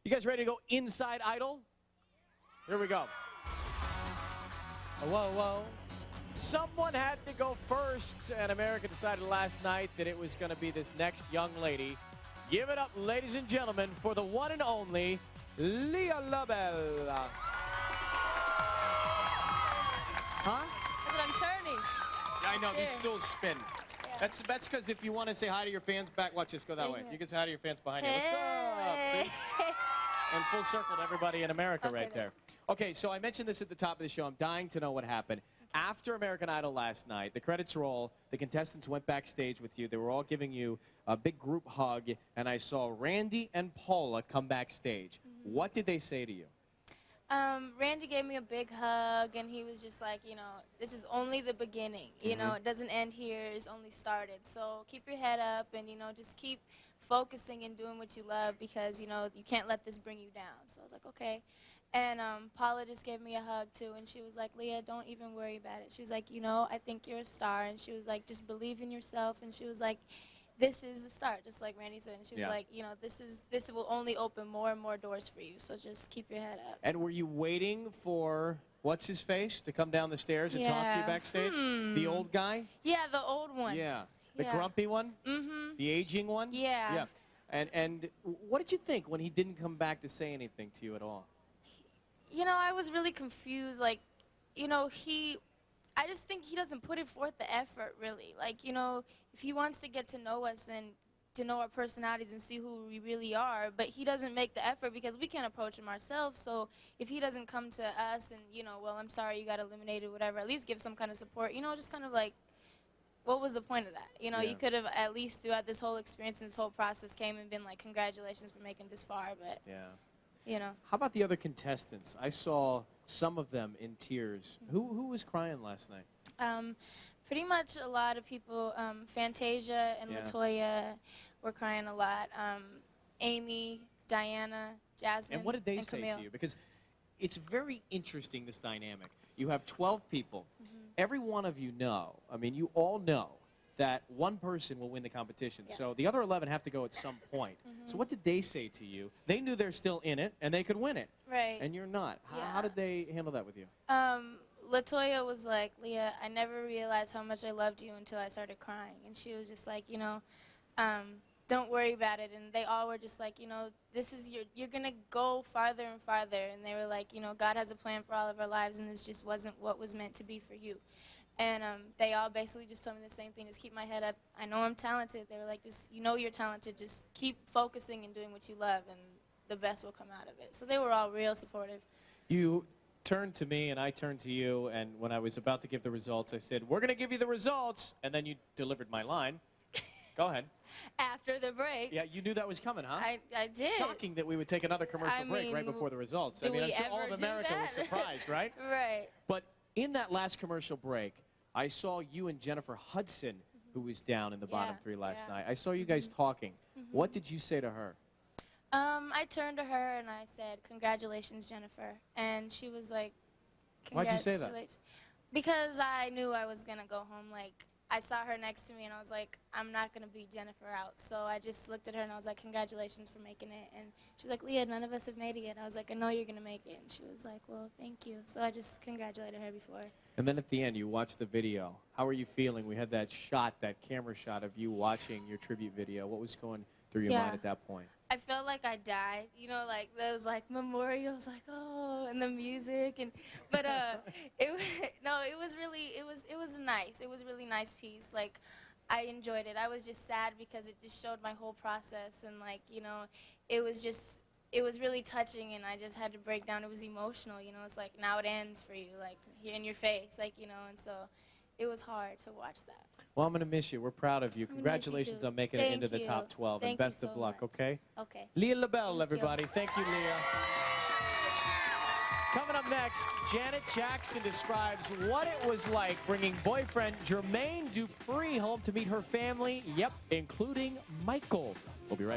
You guys ready to go inside Idol? Here we go. Whoa, whoa. Someone had to go first, and America decided last night that it was going to be this next young lady. Give it up, ladies and gentlemen, for the one and only Leah Labelle. Huh? That's what I'm turning. Yeah, I know, Sure. these stools spin. Yeah. That's because if you want to say hi to your fans back, watch this, go that way. You can say hi to your fans behind you. What's Hey. up? See? And full circle to everybody in America Okay, right there. Okay, so I mentioned this at the top of the show. I'm dying to know what happened. After American Idol last night, the credits roll, the contestants went backstage with you. They were all giving you a big group hug, and I saw Randy and Paula come backstage. What did they say to you? Randy gave me a big hug, and he was just like, you know, this is only the beginning. You know, it doesn't end here. It's only started. So keep your head up and, you know, just keep focusing and doing what you love because, you know, you can't let this bring you down. So I was like, okay. And Paula just gave me a hug, too, and she was like, Leah, don't even worry about it. She was like, you know, I think you're a star. And she was like, just believe in yourself. And she was like, this is the start, just like Randy said. And she was like, you know, this will only open more and more doors for you. So just keep your head up. And were you waiting for what's-his-face to come down the stairs and talk to you backstage? The old guy? Yeah, the old one. Yeah. The grumpy one? The aging one? Yeah. Yeah. And what did you think when he didn't come back to say anything to you at all? You know, I was really confused. Like, you know, I just think he doesn't put it forth the effort, really. Like, you know, if he wants to get to know us and to know our personalities and see who we really are, but he doesn't make the effort because we can't approach him ourselves. So if he doesn't come to us and, you know, well, I'm sorry, you got eliminated, whatever, at least give some kind of support. You know, just kind of like, what was the point of that? You know, you could have at least throughout this whole experience and this whole process came and been like, congratulations for making this far, but, you know. How about the other contestants? I saw some of them in tears. Who was crying last night? Pretty much a lot of people. Fantasia and Latoya were crying a lot. Amy, Diana, Jasmine, and what did they and say Camille. to you? Because it's very interesting, this dynamic. You have 12 people. Every one of you know, I mean, you all know that one person will win the competition. So the other 11 have to go at some point. So what did they say to you? They knew they're still in it, and they could win it. Right. And you're not. How did they handle that with you? Latoya was like, Leah, I never realized how much I loved you until I started crying. And she was just like, you know, don't worry about it. And they all were just like, you know, this is you're going to go farther and farther. And they were like, you know, God has a plan for all of our lives, and this just wasn't what was meant to be for you. And they all basically just told me the same thing, just keep my head up. I know I'm talented. They were like, just, you know you're talented. Just keep focusing and doing what you love, and the best will come out of it. So they were all real supportive. You turned to me, and I turned to you, and when I was about to give the results, I said, we're going to give you the results, and then you delivered my line. Go ahead. After the break. Yeah, you knew that was coming, huh? I did. Shocking that we would take another commercial break right before the results. I mean, I'm sure all of America was surprised, right? Right. But in that last commercial break, I saw you and Jennifer Hudson, who was down in the bottom three last night. I saw you guys talking. What did you say to her? I turned to her and I said, congratulations, Jennifer. And she was like, Why'd you say that? Because I knew I was going to go home. Like, I saw her next to me and I was like, I'm not going to beat Jennifer out. So I just looked at her and I was like, congratulations for making it. And she was like, Leah, none of us have made it yet. I was like, I know you're going to make it. And she was like, well, thank you. So I just congratulated her before. And then at the end, you watched the video. How are you feeling? We had that shot, that camera shot of you watching your tribute video. What was going through your mind at that point? I felt like I died, you know, like those like memorials, like oh, and the music, and but it was nice. It was a really nice piece. Like I enjoyed it. I was just sad because it just showed my whole process, and like you know, it was really touching, and I just had to break down. It was emotional, you know. It's like now it ends for you, like here in your face, like you know, and so it was hard to watch that. Well, I'm going to miss you. We're proud of you. Congratulations on making it into the top 12, and best of luck, okay? Okay. Leah Labelle, everybody. Thank you, Leah. Coming up next, Janet Jackson describes what it was like bringing boyfriend Jermaine Dupri home to meet her family, including Michael. We'll be right back.